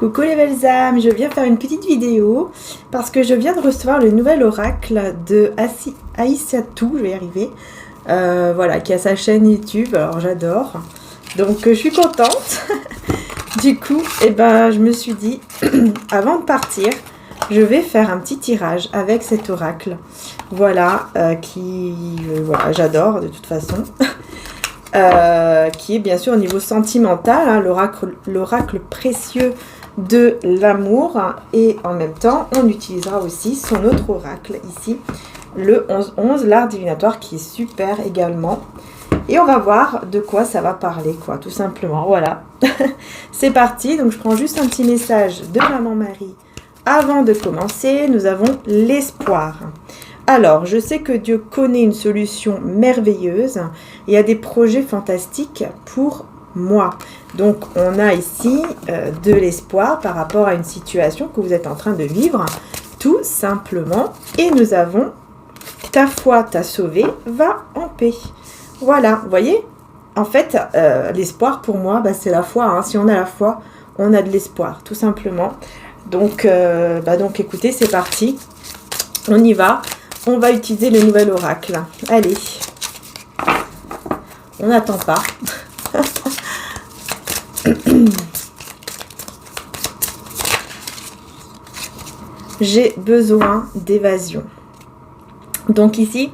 Coucou les belles âmes, je viens faire une petite vidéo parce que je viens de recevoir le nouvel oracle de Aïssatou, je vais y arriver, voilà, qui a sa chaîne YouTube, alors j'adore, donc je suis contente. Du coup, je me suis dit, avant de partir, je vais faire un petit tirage avec cet oracle, voilà, voilà, j'adore de toute façon. Qui est bien sûr au niveau sentimental, hein, l'oracle précieux de l'amour, et en même temps on utilisera aussi son autre oracle ici, le 11-11, l'art divinatoire, qui est super également, et on va voir de quoi ça va parler, quoi, tout simplement. Voilà. C'est parti. Donc je prends juste un petit message de Maman Marie avant de commencer. Nous avons l'espoir. Alors, je sais que Dieu connaît une solution merveilleuse. Il y a des projets fantastiques pour moi. Donc, on a ici de l'espoir par rapport à une situation que vous êtes en train de vivre, tout simplement. Et nous avons ta foi t'a sauvé, va en paix. Voilà, vous voyez? En fait, l'espoir pour moi, c'est la foi. Hein. Si on a la foi, on a de l'espoir, tout simplement. Donc écoutez, c'est parti. On y va. On va utiliser le nouvel oracle. Allez. On n'attend pas. J'ai besoin d'évasion. Donc ici,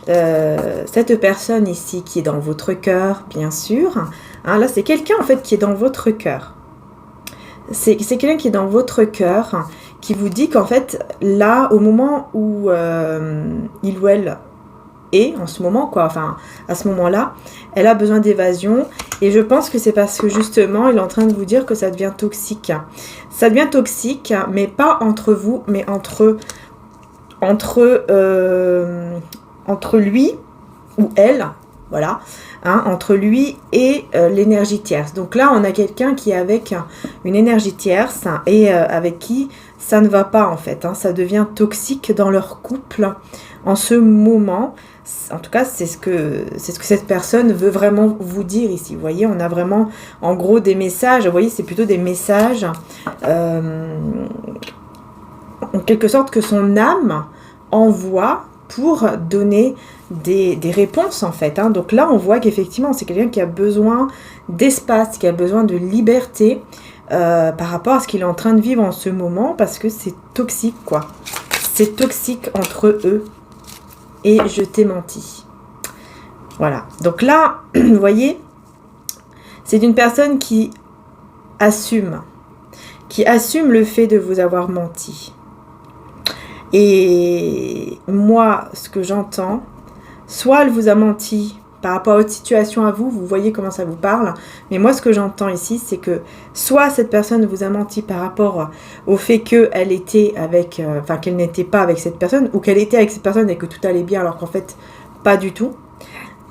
cette personne ici qui est dans votre cœur, bien sûr. Hein, là, c'est quelqu'un en fait qui est dans votre cœur. C'est quelqu'un qui est dans votre cœur, qui vous dit qu'en fait, là, au moment où il ou elle est, en ce moment, quoi, enfin, à ce moment-là, elle a besoin d'évasion. Et je pense que c'est parce que, justement, il est en train de vous dire que ça devient toxique. Ça devient toxique, mais pas entre vous, mais entre lui ou elle, voilà, hein, entre lui et l'énergie tierce. Donc là, on a quelqu'un qui est avec une énergie tierce et avec qui ça ne va pas en fait. Hein, ça devient toxique dans leur couple en ce moment. En tout cas, c'est ce que cette personne veut vraiment vous dire ici. Vous voyez, on a vraiment en gros des messages. Vous voyez, c'est plutôt des messages en quelque sorte que son âme envoie pour donner des réponses en fait. Hein. Donc là, on voit qu'effectivement, c'est quelqu'un qui a besoin d'espace, qui a besoin de liberté par rapport à ce qu'il est en train de vivre en ce moment, parce que c'est toxique, quoi. C'est toxique entre eux. Et je t'ai menti. Voilà. Donc là, vous voyez, c'est une personne qui assume le fait de vous avoir menti. Et moi, ce que j'entends, soit elle vous a menti par rapport à votre situation à vous, vous voyez comment ça vous parle, mais moi ce que j'entends ici, c'est que soit cette personne vous a menti par rapport au fait qu'elle était avec, qu'elle n'était pas avec cette personne, ou qu'elle était avec cette personne et que tout allait bien alors qu'en fait pas du tout,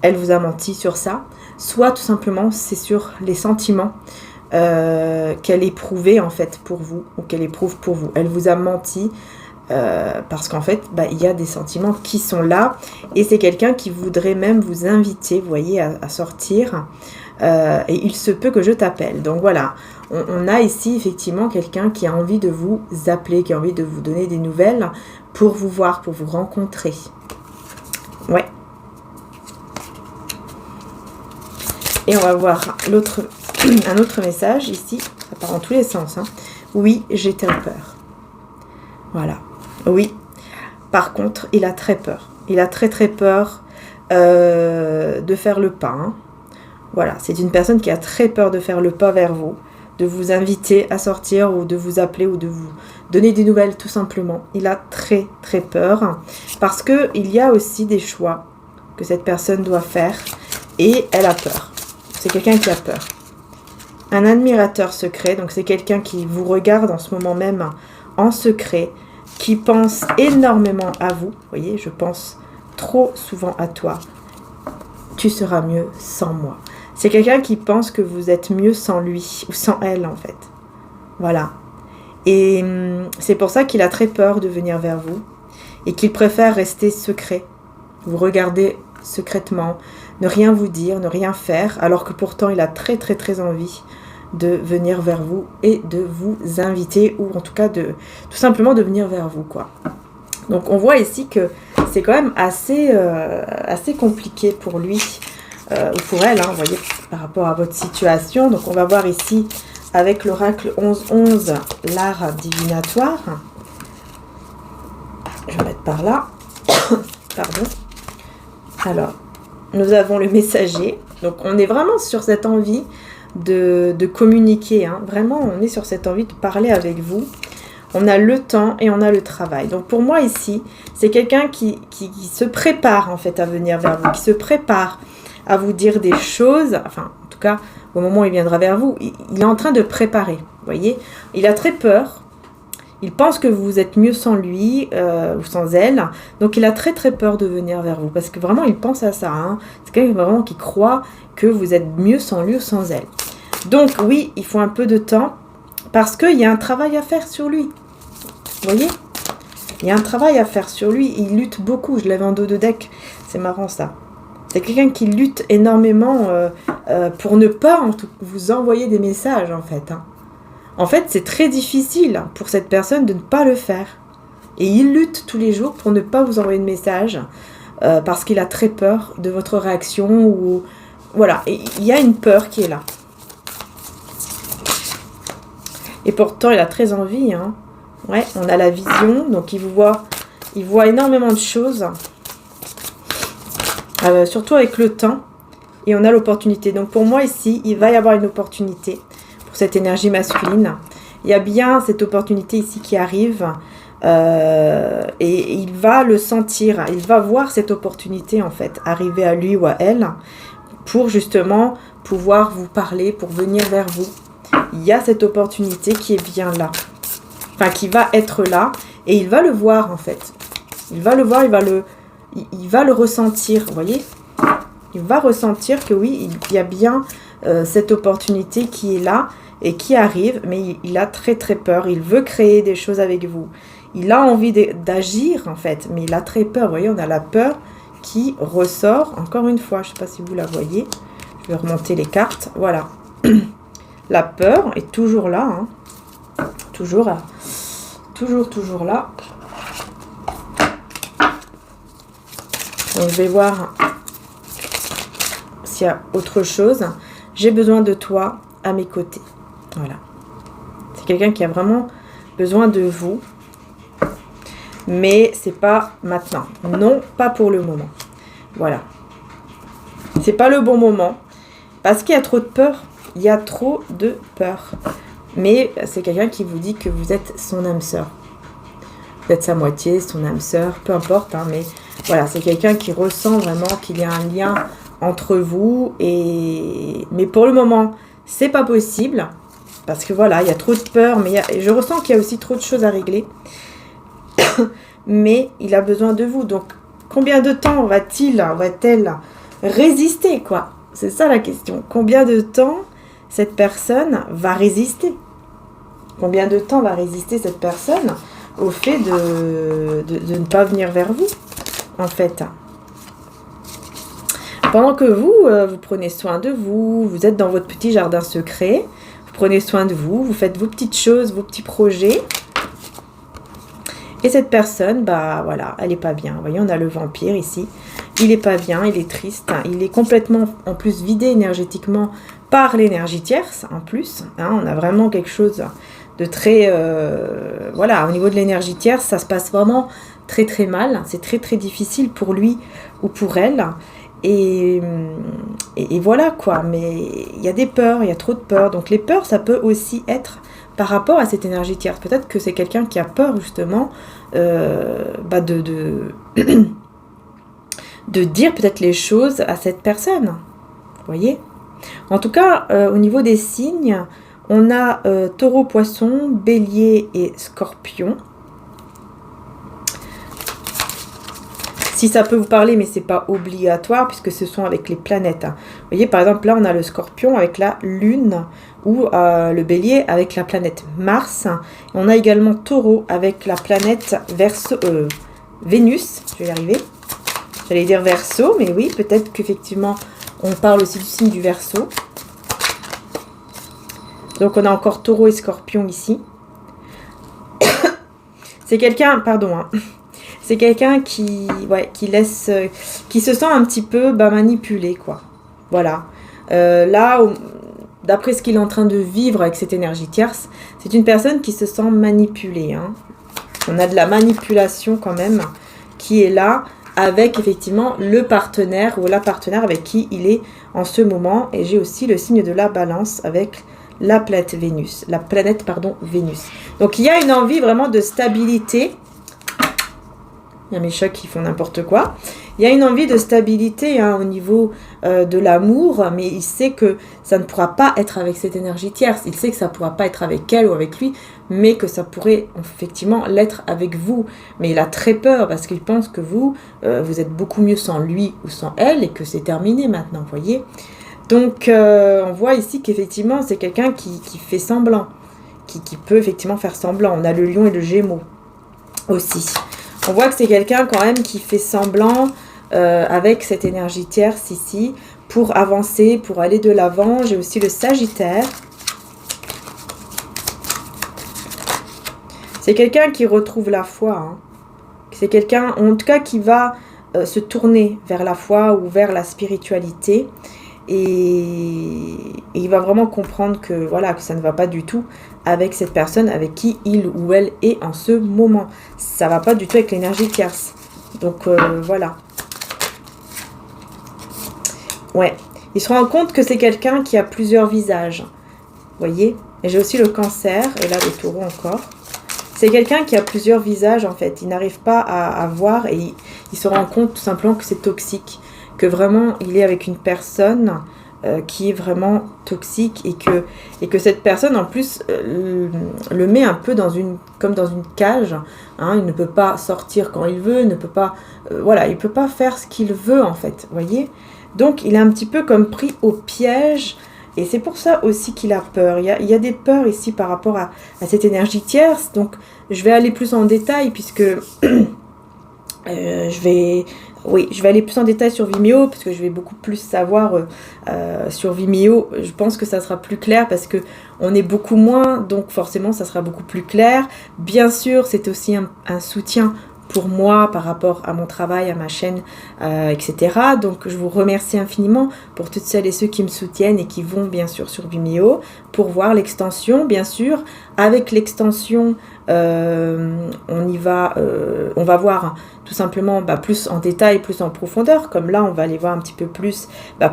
elle vous a menti sur ça, soit tout simplement c'est sur les sentiments qu'elle éprouvait en fait pour vous, ou qu'elle éprouve pour vous. Elle vous a menti parce qu'en fait, il y a des sentiments qui sont là, et c'est quelqu'un qui voudrait même vous inviter, vous voyez, à sortir, et il se peut que je t'appelle. Donc voilà, on a ici effectivement quelqu'un qui a envie de vous appeler, qui a envie de vous donner des nouvelles pour vous voir, pour vous rencontrer. Ouais. Et on va voir un autre message ici, ça part dans tous les sens. Hein. Oui, j'ai très peur. Voilà. Oui, par contre, il a très peur. Il a très peur de faire le pas. Hein. Voilà, c'est une personne qui a très peur de faire le pas vers vous, de vous inviter à sortir, ou de vous appeler, ou de vous donner des nouvelles, tout simplement. Il a très peur, parce qu'il y a aussi des choix que cette personne doit faire, et elle a peur. C'est quelqu'un qui a peur. Un admirateur secret, donc c'est quelqu'un qui vous regarde en ce moment même en secret, qui pense énormément à vous. Vous voyez, je pense trop souvent à toi. Tu seras mieux sans moi. C'est quelqu'un qui pense que vous êtes mieux sans lui, ou sans elle en fait. Voilà. Et c'est pour ça qu'il a très peur de venir vers vous, et qu'il préfère rester secret. Vous regardez secrètement, ne rien vous dire, ne rien faire, alors que pourtant il a très envie de venir vers vous et de vous inviter, ou en tout cas tout simplement de venir vers vous, quoi. Donc on voit ici que c'est quand même assez compliqué pour lui, ou pour elle, hein, vous voyez, par rapport à votre situation. Donc on va voir ici, avec l'oracle 11-11, l'art divinatoire. Je vais mettre par là. Pardon. Alors, nous avons le messager. Donc on est vraiment sur cette envie de communiquer, hein. Vraiment, on est sur cette envie de parler avec vous. On a le temps et on a le travail. Donc pour moi ici, c'est quelqu'un qui se prépare en fait à venir vers vous, qui se prépare à vous dire des choses, enfin en tout cas au moment où il viendra vers vous, il est en train de préparer, vous voyez. Il a très peur, il pense que vous êtes mieux sans lui ou sans elle, donc il a très très peur de venir vers vous, parce que vraiment il pense à ça, hein. C'est quelqu'un vraiment qui croit que vous êtes mieux sans lui ou sans elle. Donc oui, il faut un peu de temps, parce qu'il y a un travail à faire sur lui. Vous voyez? Il y a un travail à faire sur lui. Il lutte beaucoup. Je l'avais en dos de deck. C'est marrant ça. C'est quelqu'un qui lutte énormément pour ne pas vous envoyer des messages en fait, hein. En fait, c'est très difficile pour cette personne de ne pas le faire. Et il lutte tous les jours pour ne pas vous envoyer de messages parce qu'il a très peur de votre réaction. Ou voilà, et il y a une peur qui est là. Et pourtant, il a très envie, hein. Ouais, on a la vision, donc il voit énormément de choses, surtout avec le temps, et on a l'opportunité. Donc pour moi ici, il va y avoir une opportunité pour cette énergie masculine. Il y a bien cette opportunité ici qui arrive, et il va le sentir, il va voir cette opportunité en fait arriver à lui ou à elle, pour justement pouvoir vous parler, pour venir vers vous. Il y a cette opportunité qui est bien là. Enfin, qui va être là. Et il va le voir, en fait. Il va le voir, il va le ressentir, vous voyez. Il va ressentir que oui, il y a bien cette opportunité qui est là et qui arrive. Mais il a très très peur. Il veut créer des choses avec vous. Il a envie d'agir, en fait. Mais il a très peur. Vous voyez, on a la peur qui ressort. Encore une fois, je ne sais pas si vous la voyez. Je vais remonter les cartes. Voilà. La peur est toujours là, hein. Toujours là. Donc, je vais voir s'il y a autre chose. J'ai besoin de toi à mes côtés. Voilà. C'est quelqu'un qui a vraiment besoin de vous. Mais c'est pas maintenant. Non, pas pour le moment. Voilà. C'est pas le bon moment. Parce qu'il y a trop de peur. Il y a trop de peur. Mais c'est quelqu'un qui vous dit que vous êtes son âme sœur. Vous êtes sa moitié, son âme sœur, peu importe, hein, mais voilà, c'est quelqu'un qui ressent vraiment qu'il y a un lien entre vous. Mais pour le moment, c'est pas possible. Parce que voilà, il y a trop de peur, mais je ressens qu'il y a aussi trop de choses à régler. Mais il a besoin de vous. Donc, combien de temps va-t-elle résister, quoi? C'est ça la question. Combien de temps cette personne va résister? Combien de temps va résister cette personne au fait de ne pas venir vers vous, en fait? Pendant que vous prenez soin de vous, vous êtes dans votre petit jardin secret, vous prenez soin de vous, vous faites vos petites choses, vos petits projets. Et cette personne, bah voilà, elle n'est pas bien. Vous voyez, on a le vampire ici. Il n'est pas bien, il est triste. Il est complètement, en plus, vidé énergétiquement par l'énergie tierce, en plus. Hein, on a vraiment quelque chose de très... voilà, au niveau de l'énergie tierce, ça se passe vraiment très très mal. C'est très très difficile pour lui ou pour elle. Et voilà, quoi. Mais il y a des peurs, il y a trop de peurs. Donc les peurs, ça peut aussi être par rapport à cette énergie tierce. Peut-être que c'est quelqu'un qui a peur, justement, de dire peut-être les choses à cette personne. Vous voyez? En tout cas, au niveau des signes, on a taureau, poisson, bélier et scorpion. Si ça peut vous parler, mais c'est pas obligatoire, puisque ce sont avec les planètes. Hein. Vous voyez, par exemple, là, on a le scorpion avec la lune, ou le bélier avec la planète Mars. On a également taureau avec la planète Vénus. Je vais y arriver. J'allais dire Verseau, mais oui, peut-être qu'effectivement, on parle aussi du signe du Verseau. Donc on a encore Taureau et Scorpion ici. C'est quelqu'un, pardon, hein, c'est quelqu'un qui laisse, qui se sent un petit peu manipulé, quoi. Voilà. Là, d'après ce qu'il est en train de vivre avec cette énergie tierce, c'est une personne qui se sent manipulée. Hein. On a de la manipulation quand même qui est là avec effectivement le partenaire ou la partenaire avec qui il est en ce moment. Et j'ai aussi le signe de la balance avec la planète Vénus. Vénus. Donc il y a une envie vraiment de stabilité. Il y a mes chats qui font n'importe quoi. Il y a une envie de stabilité au niveau de l'amour, mais il sait que ça ne pourra pas être avec cette énergie tierce. Il sait que ça ne pourra pas être avec elle ou avec lui, mais que ça pourrait effectivement l'être avec vous. Mais il a très peur parce qu'il pense que vous êtes beaucoup mieux sans lui ou sans elle et que c'est terminé maintenant, vous voyez. Donc on voit ici qu'effectivement c'est quelqu'un qui fait semblant, qui peut effectivement faire semblant. On a le lion et le gémeaux aussi. On voit que c'est quelqu'un quand même qui fait semblant avec cette énergie tierce ici pour avancer, pour aller de l'avant. J'ai aussi le Sagittaire. C'est quelqu'un qui retrouve la foi. Hein. C'est quelqu'un, en tout cas, qui va se tourner vers la foi ou vers la spiritualité. Et il va vraiment comprendre que, voilà, que ça ne va pas du tout avec cette personne avec qui il ou elle est en ce moment. Ça ne va pas du tout avec l'énergie tierce. Donc, voilà. Ouais. Il se rend compte que c'est quelqu'un qui a plusieurs visages. Vous voyez? Et j'ai aussi le Cancer, et là le Taureau encore. C'est quelqu'un qui a plusieurs visages, en fait. Il n'arrive pas à voir et il se rend compte tout simplement que c'est toxique. Que vraiment, il est avec une personne qui est vraiment toxique et que cette personne, en plus, le met un peu comme dans une cage. Hein. Il ne peut pas sortir quand il veut, il ne peut pas... voilà, il ne peut pas faire ce qu'il veut, en fait. Vous voyez? Donc, il est un petit peu comme pris au piège. Et c'est pour ça aussi qu'il a peur. Il y a des peurs ici par rapport à cette énergie tierce. Donc, je vais aller plus en détail puisque je vais aller plus en détail sur Vimeo parce que je vais beaucoup plus savoir sur Vimeo. Je pense que ça sera plus clair parce que on est beaucoup moins. Donc, forcément, ça sera beaucoup plus clair. Bien sûr, c'est aussi un soutien pour moi par rapport à mon travail, à ma chaîne, etc. Donc je vous remercie infiniment pour toutes celles et ceux qui me soutiennent et qui vont bien sûr sur Vimeo pour voir l'extension, bien sûr. Avec l'extension, on va voir tout simplement plus en détail, plus en profondeur. Comme là, on va aller voir un petit peu plus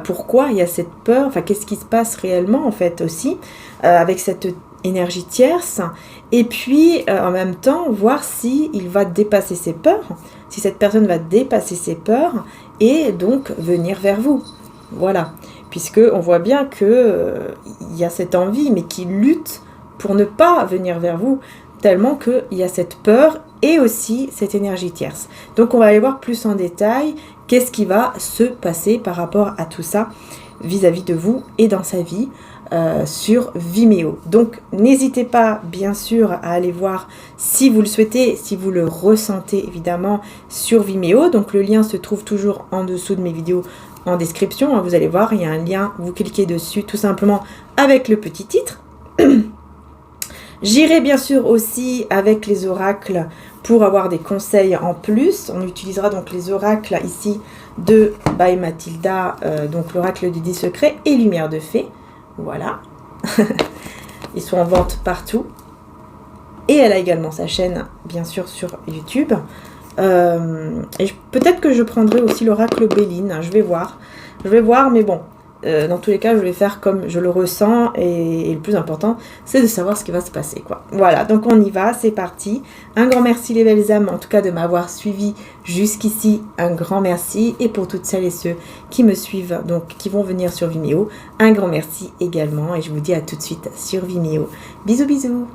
pourquoi il y a cette peur, enfin qu'est-ce qui se passe réellement en fait aussi avec cette énergie tierce, et puis en même temps voir si il va dépasser ses peurs, si cette personne va dépasser ses peurs et donc venir vers vous. Voilà, puisque on voit bien que il y a cette envie, mais qui lutte pour ne pas venir vers vous, tellement qu'il y a cette peur et aussi cette énergie tierce. Donc on va aller voir plus en détail qu'est-ce qui va se passer par rapport à tout ça vis-à-vis de vous et dans sa vie. Sur Vimeo. Donc n'hésitez pas bien sûr à aller voir si vous le souhaitez, si vous le ressentez évidemment sur Vimeo. Donc le lien se trouve toujours en dessous de mes vidéos en description. Vous allez voir, il y a un lien, vous cliquez dessus tout simplement avec le petit titre. J'irai bien sûr aussi avec les oracles pour avoir des conseils en plus. On utilisera donc les oracles ici de By Mathilda, donc l'oracle du 10 secrets et Lumière de Fée. Voilà, ils sont en vente partout. Et elle a également sa chaîne, bien sûr, sur YouTube. Et peut-être que je prendrai aussi l'oracle Béline, je vais voir, mais bon, dans tous les cas, je vais faire comme je le ressens. Et le plus important, c'est de savoir ce qui va se passer, quoi. Voilà, donc on y va, c'est parti. Un grand merci les belles âmes, en tout cas de m'avoir suivi jusqu'ici. Un grand merci. Et pour toutes celles et ceux qui me suivent, donc qui vont venir sur Vimeo, un grand merci également. Et je vous dis à tout de suite sur Vimeo. Bisous, bisous.